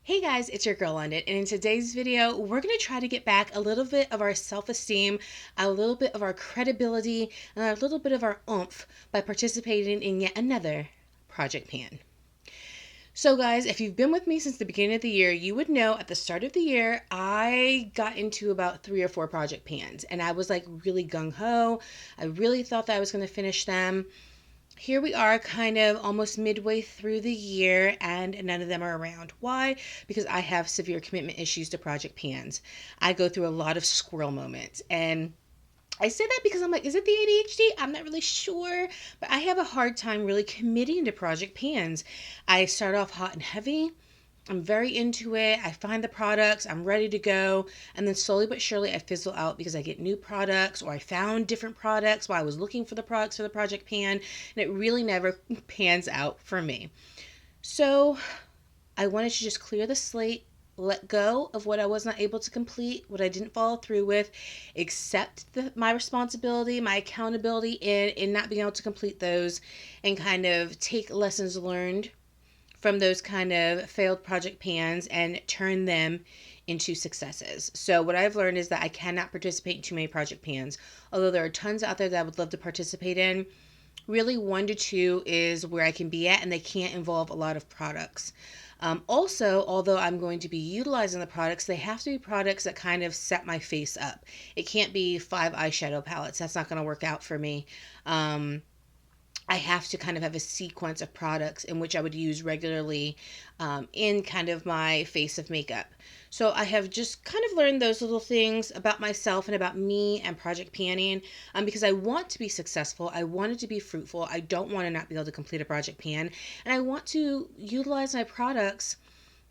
Hey guys, it's your girl London, and in today's video, we're going to try to get back a little bit of our self-esteem, a little bit of our credibility, and a little bit of our oomph by participating in yet another Project Pan. So guys, if you've been with me since the beginning of the year, you would know at the start of the year, I got into about 3 or 4 Project Pans, and I was like really gung-ho. I really thought that I was going to finish them. Here we are kind of almost midway through the year and none of them are around. Why? Because I have severe commitment issues to Project Pans. I go through a lot of squirrel moments, and I say that because I'm like, is it the ADHD? I'm not really sure, but I have a hard time really committing to Project Pans. I start off hot and heavy. I'm very into it. I find the products, I'm ready to go. And then slowly but surely I fizzle out because I get new products or I found different products while I was looking for the products for the Project Pan. And it really never pans out for me. So I wanted to just clear the slate, let go of what I was not able to complete, what I didn't follow through with, accept my responsibility, my accountability in not being able to complete those, and kind of take lessons learned from those kind of failed Project Pans and turn them into successes. So what I've learned is that I cannot participate in too many Project Pans. Although there are tons out there that I would love to participate in, really 1 to 2 is where I can be at, and they can't involve a lot of products. Also, although I'm going to be utilizing the products, they have to be products that kind of set my face up. It can't be 5 eyeshadow palettes. That's not going to work out for me. I have to kind of have a sequence of products in which I would use regularly in kind of my face of makeup. So I have just kind of learned those little things about myself and about me and Project Panning because I want to be successful. I want it to be fruitful. I don't want to not be able to complete a Project Pan. And I want to utilize my products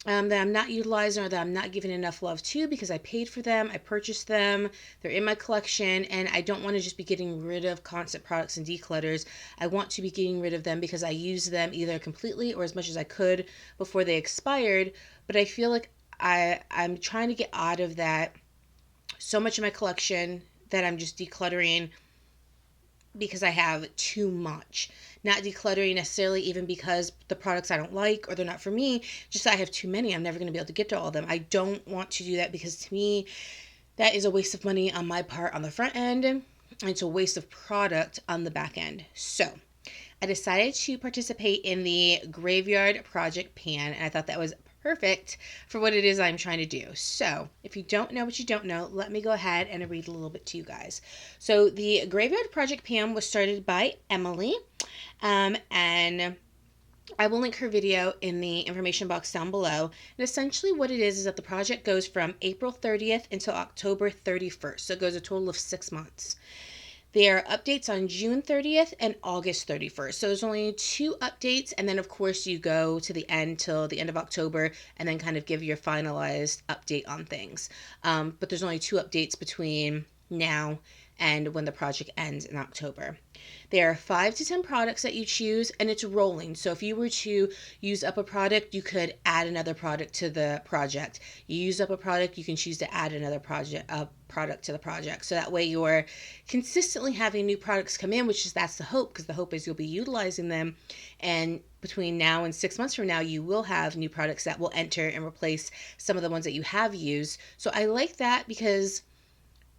that I'm not utilizing or that I'm not giving enough love to because I paid for them, I purchased them, they're in my collection, and I don't want to just be getting rid of constant products and declutters. I want to be getting rid of them because I used them either completely or as much as I could before they expired, but I feel like I'm trying to get out of that so much of my collection that I'm just decluttering because I have too much. Not decluttering necessarily even because the products I don't like or they're not for me, just I have too many. I'm never going to be able to get to all of them. I don't want to do that because to me, that is a waste of money on my part on the front end, and it's a waste of product on the back end. So I decided to participate in the Graveyard Project Pan, and I thought that was perfect for what it is I'm trying to do. So, if you don't know what you don't know, let me go ahead and read a little bit to you guys. So, the Graveyard Project Pan was started by Emily, and I will link her video in the information box down below. And essentially what it is that the project goes from April 30th until October 31st. So it goes a total of 6 months. There are updates on June 30th and August 31st. So there's only 2 updates. And then, of course, you go to the end till the end of October and then kind of give your finalized update on things. But there's only 2 updates between now and when the project ends in October. There are 5 to 10 products that you choose, and it's rolling. So if you were to use up a product, you could add another product to the project. You use up a product, you can choose to add another product to the project. So that way you're consistently having new products come in, that's the hope, because the hope is you'll be utilizing them, and between now and 6 months from now, you will have new products that will enter and replace some of the ones that you have used. So I like that because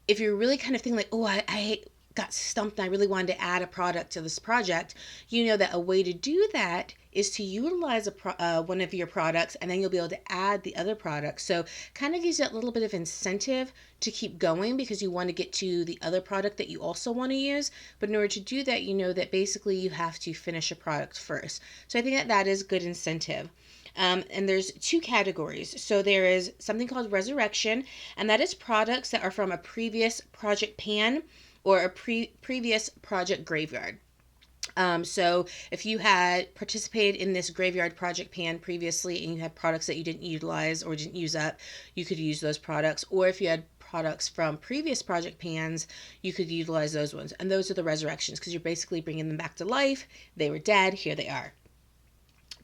if you're really kind of thinking like, oh, I got stumped and I really wanted to add a product to this project, you know that a way to do that is to utilize one of your products, and then you'll be able to add the other products. So kind of gives you that little bit of incentive to keep going because you want to get to the other product that you also want to use. But in order to do that, you know that basically you have to finish a product first. So I think that that is good incentive. And there's 2 categories. So there is something called Resurrection, and that is products that are from a previous Project Pan or a previous Project Graveyard. So if you had participated in this Graveyard Project Pan previously and you had products that you didn't utilize or didn't use up, you could use those products. Or if you had products from previous Project Pans, you could utilize those ones. And those are the resurrections because you're basically bringing them back to life. They were dead, here they are.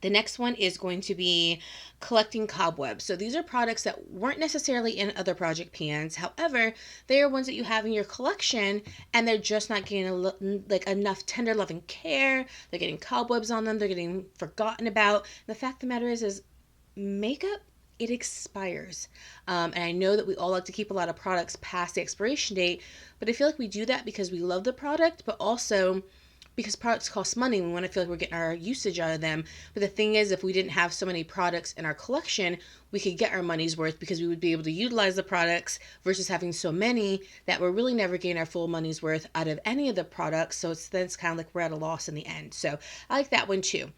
The next one is going to be collecting cobwebs. So these are products that weren't necessarily in other Project Pans. However, they are ones that you have in your collection and they're just not getting enough tender love and care. They're getting cobwebs on them. They're getting forgotten about. The fact of the matter is makeup it expires. And I know that we all like to keep a lot of products past the expiration date, but I feel like we do that because we love the product, but also because products cost money. We want to feel like we're getting our usage out of them. But the thing is, if we didn't have so many products in our collection, we could get our money's worth because we would be able to utilize the products versus having so many that we're really never getting our full money's worth out of any of the products. So it's kind of like we're at a loss in the end. So I like that one too.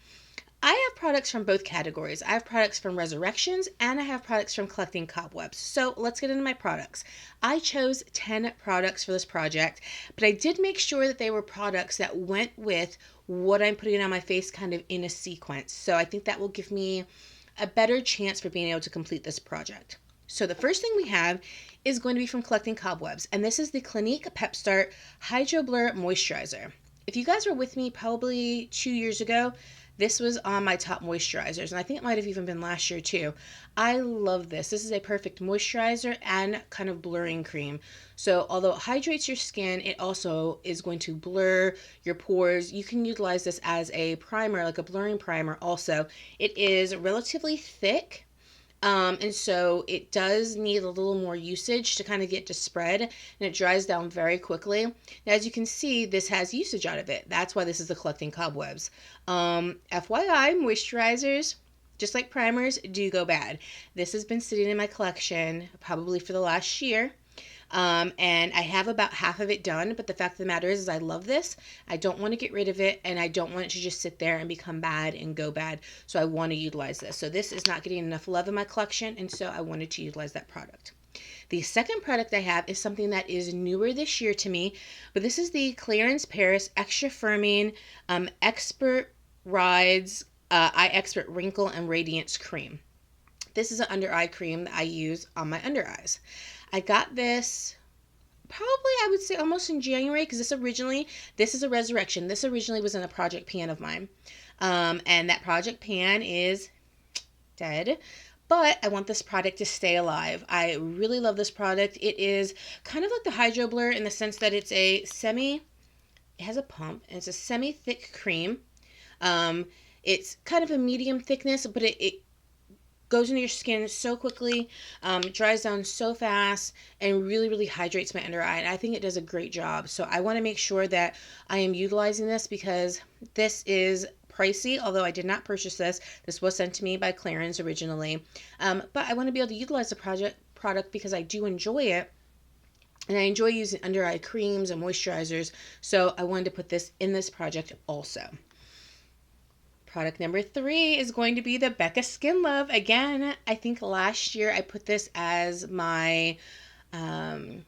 I have products from both categories. I have products from Resurrections and I have products from Collecting Cobwebs. So let's get into my products. I chose 10 products for this project, but I did make sure that they were products that went with what I'm putting on my face kind of in a sequence. So I think that will give me a better chance for being able to complete this project. So the first thing we have is going to be from Collecting Cobwebs, and this is the Clinique Pep Start Hydro Blur Moisturizer. If you guys were with me probably 2 years ago, this was on my top moisturizers, and I think it might have even been last year too. I love this. This is a perfect moisturizer and kind of blurring cream. So although it hydrates your skin, it also is going to blur your pores. You can utilize this as a primer, like a blurring primer also. It is relatively thick, and so it does need a little more usage to kind of get to spread, and it dries down very quickly. Now, as you can see, this has usage out of it. That's why this is the Collecting Cobwebs. FYI, moisturizers, just like primers, do go bad. This has been sitting in my collection probably for the last year. And I have about half of it done, but the fact of the matter is I love this. I don't want to get rid of it, and I don't want it to just sit there and become bad and go bad. So I want to utilize this. So this is not getting enough love in my collection, and so I wanted to utilize that product. The second product I have is something that is newer this year to me, but this is the Clarins Paris Extra Firming Expert Rides Eye Expert Wrinkle and Radiance Cream. This is an under eye cream that I use on my under eyes. I got this probably, I would say, almost in January, because this is a Resurrection. This originally was in a project pan of mine. And that project pan is dead. But I want this product to stay alive. I really love this product. It is kind of like the Hydro Blur in the sense that it has a pump, and it's a semi-thick cream. It's kind of a medium thickness, but it goes into your skin so quickly, dries down so fast, and really, really hydrates my under eye. And I think it does a great job. So I want to make sure that I am utilizing this because this is pricey, although I did not purchase this. This was sent to me by Clarins originally. But I want to be able to utilize the product because I do enjoy it. And I enjoy using under eye creams and moisturizers. So I wanted to put this in this project also. Product number 3 is going to be the Becca Skin Love. Again, I think last year I put this as my, a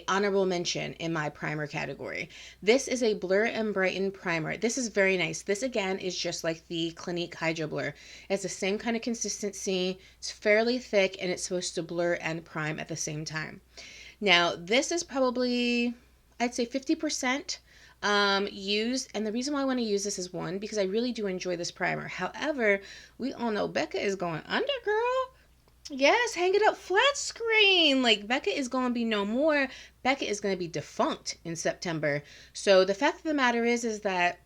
honorable mention in my primer category. This is a Blur and Brighten primer. This is very nice. This again is just like the Clinique Hydro Blur. It's the same kind of consistency. It's fairly thick, and it's supposed to blur and prime at the same time. Now, this is probably, I'd say 50% used, and the reason why I want to use this is one, because I really do enjoy this primer. However, we all know Becca is going under, girl. Yes, hang it up flat screen. Like, Becca is going to be no more. Becca is going to be defunct in September. So the fact of the matter is that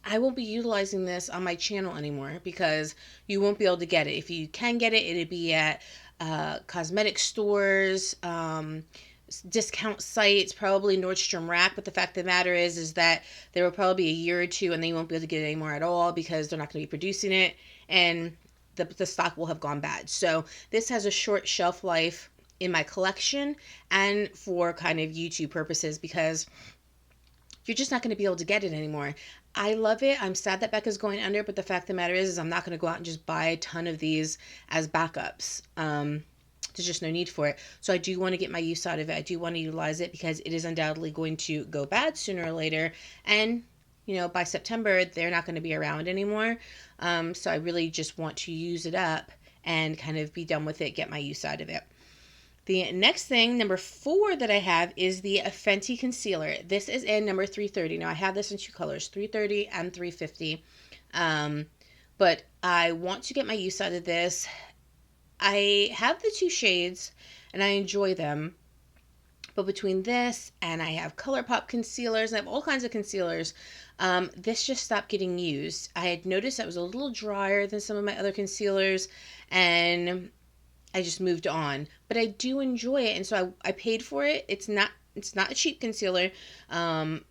I won't be utilizing this on my channel anymore because you won't be able to get it. If you can get it, it'd be at cosmetic stores, discount sites, probably Nordstrom Rack. But the fact of the matter is that there will probably be a year or two and they won't be able to get it anymore at all because they're not going to be producing it, and the stock will have gone bad. So this has a short shelf life in my collection and for kind of YouTube purposes because you're just not going to be able to get it anymore. I love it. I'm sad that Becca's going under, but the fact of the matter is I'm not going to go out and just buy a ton of these as backups. There's just no need for it. So I do want to get my use out of it. I do want to utilize it because it is undoubtedly going to go bad sooner or later. And, by September, they're not going to be around anymore. So I really just want to use it up and kind of be done with it, get my use out of it. The next thing, number 4 that I have is the Fenty Concealer. This is in number 330. Now, I have this in 2 colors, 330 and 350. But I want to get my use out of this. I have the 2 shades, and I enjoy them. But between this and I have ColourPop concealers, and I have all kinds of concealers, This just stopped getting used. I had noticed that was a little drier than some of my other concealers, and I just moved on. But I do enjoy it, and so I paid for it. It's not a cheap concealer.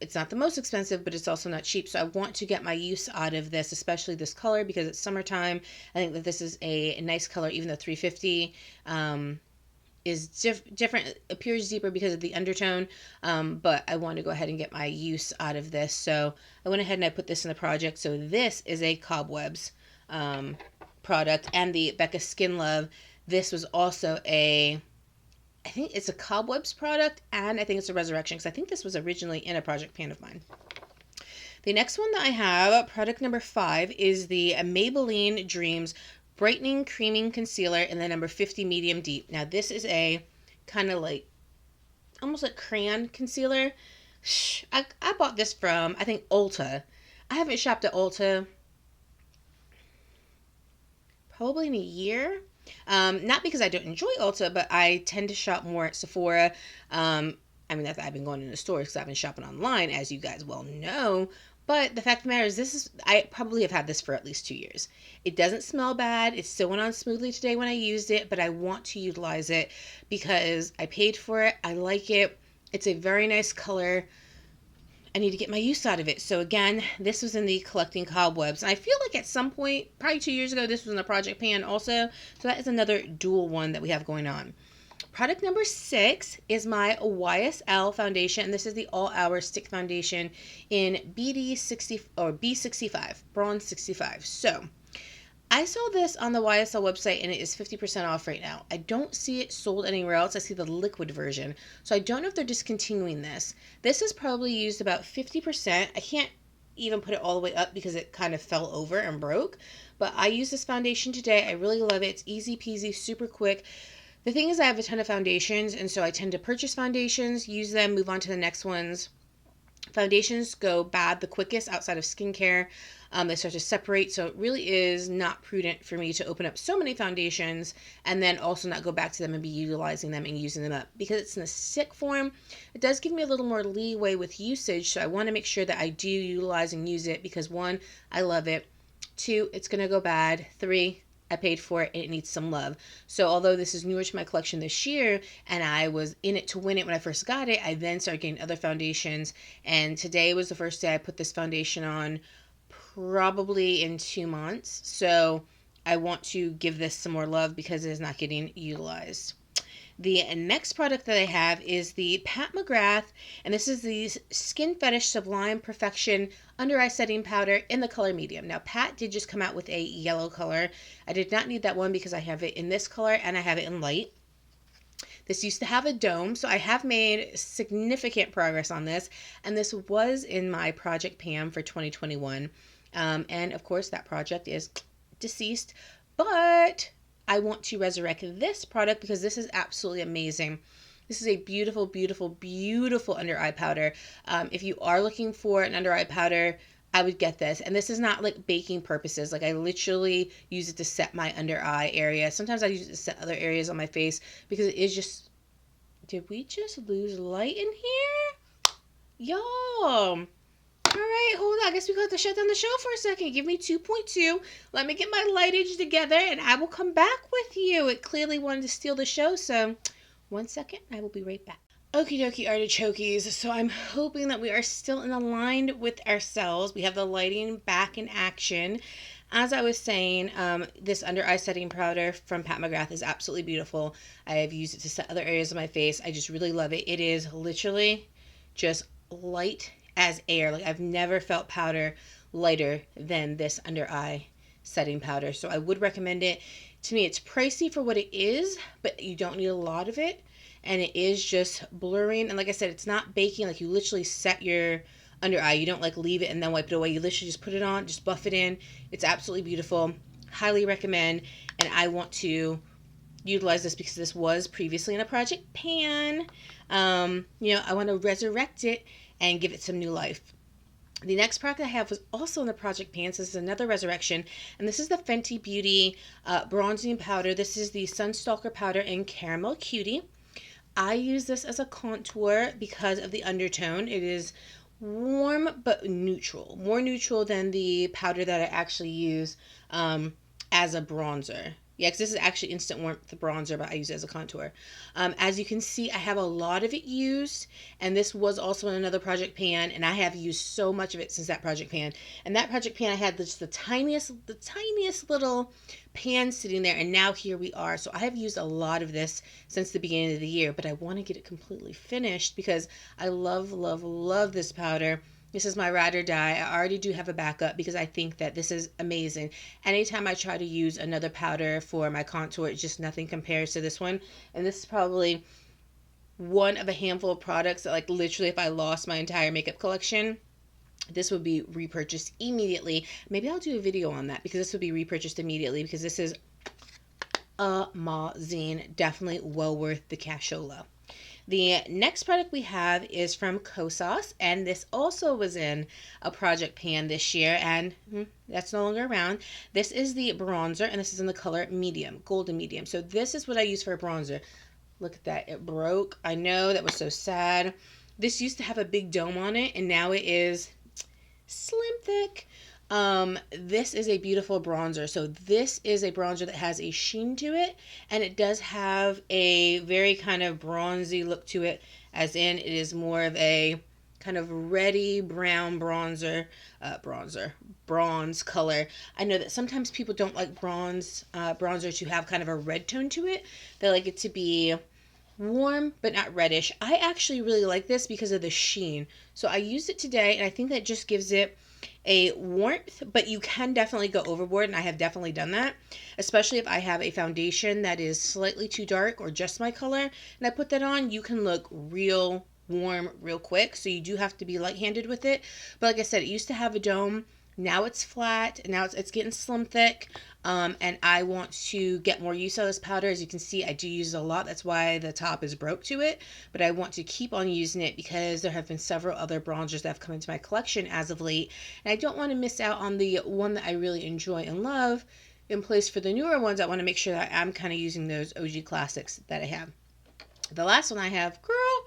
It's not the most expensive, but it's also not cheap. So I want to get my use out of this, especially this color, because it's summertime. I think that this is a nice color, even though 350 is different, appears deeper because of the undertone. But I want to go ahead and get my use out of this. So I went ahead and I put this in the project. So this is a Cobwebs product, and the Becca Skin Love. This was also I think it's a Cobwebs product, and I think it's a Resurrection, because I think this was originally in a project pan of mine. The next one that I have, product number 5, is the Maybelline Dreams Brightening Creaming Concealer in the number 50 Medium Deep. Now this is a kind of like, almost like crayon concealer. I bought this from, I think, Ulta. I haven't shopped at Ulta probably in a year. Not because I don't enjoy Ulta, but I tend to shop more at Sephora. I mean, I've been going into stores because I've been shopping online, as you guys well know. But the fact of the matter is, I probably have had this for at least 2 years. It doesn't smell bad. It still went on smoothly today when I used it, but I want to utilize it because I paid for it. I like it. It's a very nice color. I need to get my use out of it. So again, this was in the Collecting Cobwebs. And I feel like at some point, probably 2 years ago, this was in a project pan also. So that is another dual one that we have going on. Product number 6 is my YSL foundation. And this is the All Hour Stick Foundation in BD60 or B65, Bronze 65. So I saw this on the YSL website, and it is 50% off right now. I don't see it sold anywhere else. I see the liquid version. So I don't know if they're discontinuing this. This is probably used about 50%. I can't even put it all the way up because it kind of fell over and broke. But I use this foundation today. I really love it. It's easy peasy, super quick. The thing is, I have a ton of foundations, and so I tend to purchase foundations, use them, move on to the next ones. Foundations go bad the quickest outside of skincare. They start to separate, so it really is not prudent for me to open up so many foundations and then also not go back to them and be utilizing them and using them up. Because it's in a stick form, it does give me a little more leeway with usage, so I want to make sure that I do utilize and use it because 1, I love it. 2, it's going to go bad. 3, I paid for it and it needs some love. So although this is newer to my collection this year and I was in it to win it when I first got it, I then started getting other foundations, and today was the first day I put this foundation on probably in 2 months. So I want to give this some more love because it is not getting utilized. The next product that I have is the Pat McGrath, and this is the Skin Fetish Sublime Perfection Under Eye Setting Powder in the color medium. Now, Pat did just come out with a yellow color. I did not need that one because I have it in this color and I have it in light. This used to have a dome, so I have made significant progress on this, and this was in my Project Pam for 2021. And of course, that project is deceased, but I want to resurrect this product because this is absolutely amazing. This is a beautiful, beautiful, beautiful under eye powder. If you are looking for an under eye powder, I would get this. And this is not like baking purposes. Like I literally use it to set my under eye area. Sometimes I use it to set other areas on my face because it is just... Did we just lose light in here? Y'all. All right, hold on. I guess we got to shut down the show for a second. Give me 2.2. Let me get my lightage together, and I will come back with you. It clearly wanted to steal the show, so 1 second. I will be right back. Okie dokie artichokes. So I'm hoping that we are still aligned with ourselves. We have the lighting back in action. As I was saying, this under eye setting powder from Pat McGrath is absolutely beautiful. I have used it to set other areas of my face. I just really love it. It is literally just light as air. Like I've never felt powder lighter than this under eye setting powder. So I would recommend it. To me, it's pricey for what it is, but you don't need a lot of it. And it is just blurring. And like I said, it's not baking. Like you literally set your under eye. You don't like leave it and then wipe it away. You literally just put it on, just buff it in. It's absolutely beautiful. Highly recommend. And I want to utilize this because this was previously in a project pan. I want to resurrect it and give it some new life. The next product I have was also in the project pans. This is another resurrection, and this is the Fenty Beauty bronzing powder. This is the Sunstalker powder in Caramel Cutie. I use this as a contour because of the undertone. It is warm but neutral, more neutral than the powder that I actually use as a bronzer. Yeah, because this is actually instant warmth bronzer, but I use it as a contour. As you can see, I have a lot of it used, and this was also in another project pan, and I have used so much of it since that project pan. And that project pan, I had just the tiniest little pan sitting there, and now here we are. So I have used a lot of this since the beginning of the year, but I want to get it completely finished because I love this powder. This is my ride or die. I already do have a backup because I think that this is amazing. Anytime I try to use another powder for my contour, it's just nothing compares to this one. And this is probably one of a handful of products that, like, literally if I lost my entire makeup collection, this would be repurchased immediately. Maybe I'll do a video on that because this would be repurchased immediately because this is amazing. Definitely well worth the cashola. The next product we have is from Kosas, and this also was in a project pan this year, and that's no longer around. This is the bronzer, and this is in the color medium, golden medium. So this is what I use for a bronzer. Look at that, it broke. I know, that was so sad. This used to have a big dome on it, and now it is slim thick. This is a beautiful bronzer. So this is a bronzer that has a sheen to it, and it does have a very kind of bronzy look to it, as in it is more of a kind of reddy brown bronze color. I know that sometimes people don't like bronzer to have kind of a red tone to it. They like it to be warm but not reddish. I actually really like this because of the sheen. So I used it today, and I think that just gives it a warmth, but you can definitely go overboard, and I have definitely done that, especially if I have a foundation that is slightly too dark or just my color, and I put that on, you can look real warm real quick. So you do have to be light-handed with it. But like I said, it used to have a dome. Now it's flat, and now it's getting slim thick, and I want to get more use out of this powder. As you can see, I do use it a lot. That's why the top is broke to it, but I want to keep on using it because there have been several other bronzers that have come into my collection as of late, and I don't want to miss out on the one that I really enjoy and love. In place for the newer ones, I want to make sure that I'm kind of using those OG classics that I have. The last one I have, girl.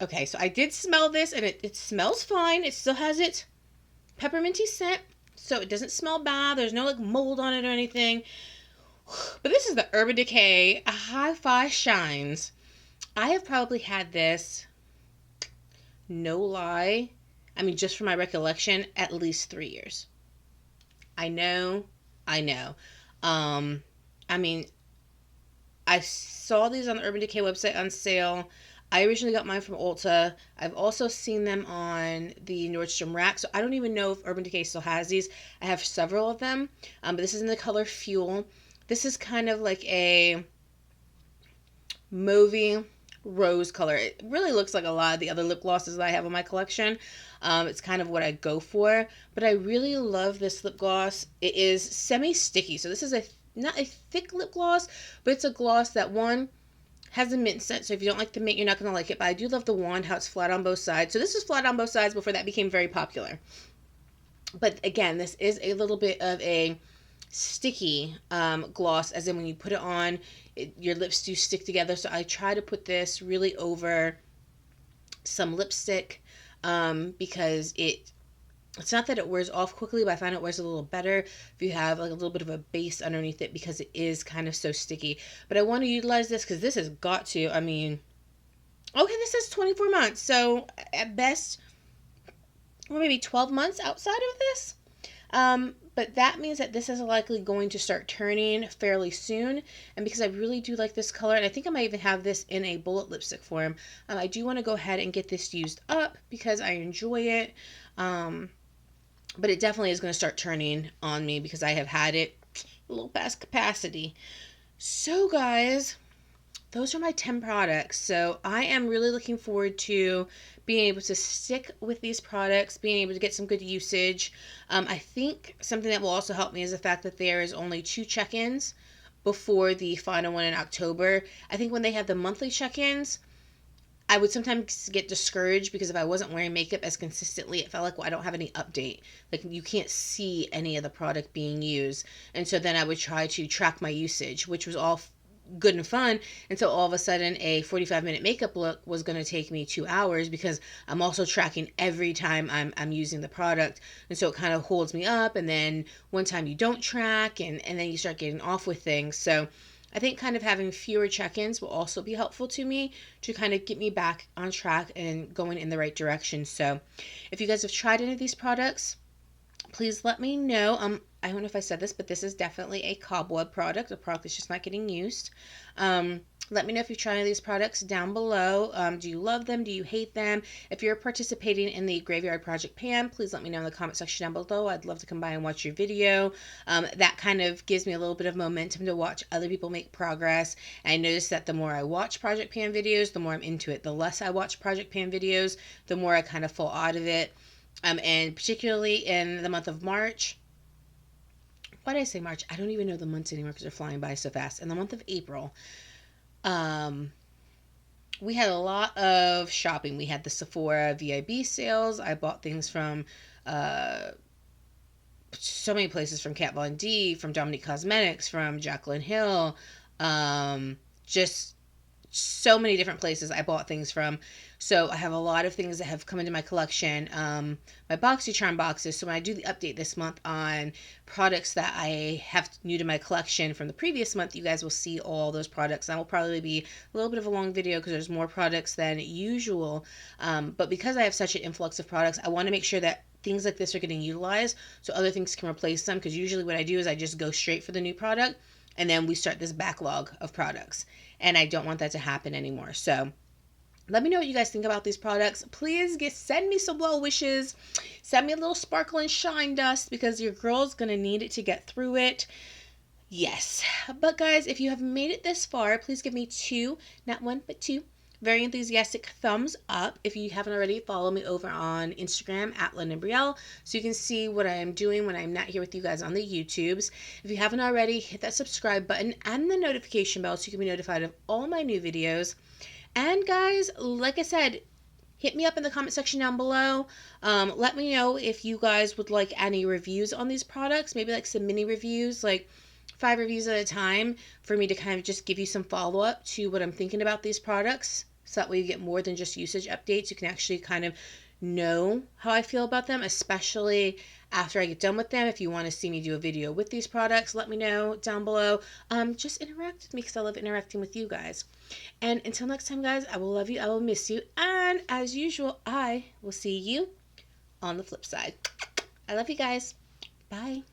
Okay, so I did smell this, and it smells fine. It still has its pepperminty scent, so it doesn't smell bad. There's no like mold on it or anything. But this is the Urban Decay Hi-Fi Shines. I have probably had this, no lie, I mean, just from my recollection, at least 3 years. I know. I mean, I saw these on the Urban Decay website on sale. I originally got mine from Ulta. I've also seen them on the Nordstrom rack. So I don't even know if Urban Decay still has these. I have several of them. But this is in the color Fuel. This is kind of like a mauvey rose color. It really looks like a lot of the other lip glosses that I have in my collection. It's kind of what I go for. But I really love this lip gloss. It is semi-sticky. So this is not a thick lip gloss, but it's a gloss that, one, has a mint scent, so if you don't like the mint, you're not going to like it. But I do love the wand, how it's flat on both sides. So this was flat on both sides before that became very popular. But again, this is a little bit of a sticky gloss, as in when you put it on, your lips do stick together. So I try to put this really over some lipstick because it's not that it wears off quickly, but I find it wears a little better if you have like a little bit of a base underneath it because it is kind of so sticky. But I want to utilize this because this has got to, I mean, okay, this says 24 months. So at best, or maybe 12 months outside of this. But that means that this is likely going to start turning fairly soon. And because I really do like this color, and I think I might even have this in a bullet lipstick form, I do want to go ahead and get this used up because I enjoy it. But it definitely is going to start turning on me because I have had it a little past capacity. So guys, those are my 10 products. So I am really looking forward to being able to stick with these products, being able to get some good usage. I think something that will also help me is the fact that there is only 2 check-ins before the final one in October. I think when they have the monthly check-ins, I would sometimes get discouraged because if I wasn't wearing makeup as consistently, it felt like, well, I don't have any update. Like, you can't see any of the product being used. And so then I would try to track my usage, which was all good and fun until all of a sudden a 45-minute makeup look was going to take me 2 hours because I'm also tracking every time I'm using the product. And so it kind of holds me up. And then one time you don't track, and then you start getting off with things. So I think kind of having fewer check-ins will also be helpful to me to kind of get me back on track and going in the right direction. So if you guys have tried any of these products, please let me know. I don't know if I said this, but this is definitely a cobweb product, a product that's just not getting used. Let me know if you've tried these products down below. Do you love them? Do you hate them? If you're participating in the Graveyard Project Pan, please let me know in the comment section down below. I'd love to come by and watch your video. That kind of gives me a little bit of momentum to watch other people make progress. And I notice that the more I watch Project Pan videos, the more I'm into it. The less I watch Project Pan videos, the more I kind of fall out of it. And particularly in the month of March. Why did I say March? I don't even know the months anymore because they're flying by so fast. In the month of April, we had a lot of shopping. We had the Sephora VIB sales. I bought things from so many places, from Kat Von D, from Dominique Cosmetics, from Jaclyn Hill, just so many different places I bought things from. So I have a lot of things that have come into my collection, my BoxyCharm boxes. So when I do the update this month on products that I have new to my collection from the previous month, you guys will see all those products. That will probably be a little bit of a long video because there's more products than usual. But because I have such an influx of products, I want to make sure that things like this are getting utilized so other things can replace them. Because usually what I do is I just go straight for the new product, and then we start this backlog of products. And I don't want that to happen anymore. So let me know what you guys think about these products. Please send me some well wishes. Send me a little sparkle and shine dust because your girl's going to need it to get through it. Yes. But guys, if you have made it this far, please give me 2, not 1, but 2 very enthusiastic thumbs up. If you haven't already, follow me over on Instagram at London Brielle so you can see what I am doing when I'm not here with you guys on the YouTubes. If you haven't already, hit that subscribe button and the notification bell so you can be notified of all my new videos. And guys, like I said, hit me up in the comment section down below. Let me know if you guys would like any reviews on these products, maybe like some mini reviews, like 5 reviews at a time, for me to kind of just give you some follow-up to what I'm thinking about these products. So that way you get more than just usage updates. You can actually kind of know how I feel about them, especially after I get done with them. If you want to see me do a video with these products, let me know down below. Just interact with me because I love interacting with you guys. And until next time, guys, I will love you. I will miss you. And as usual, I will see you on the flip side. I love you guys. Bye.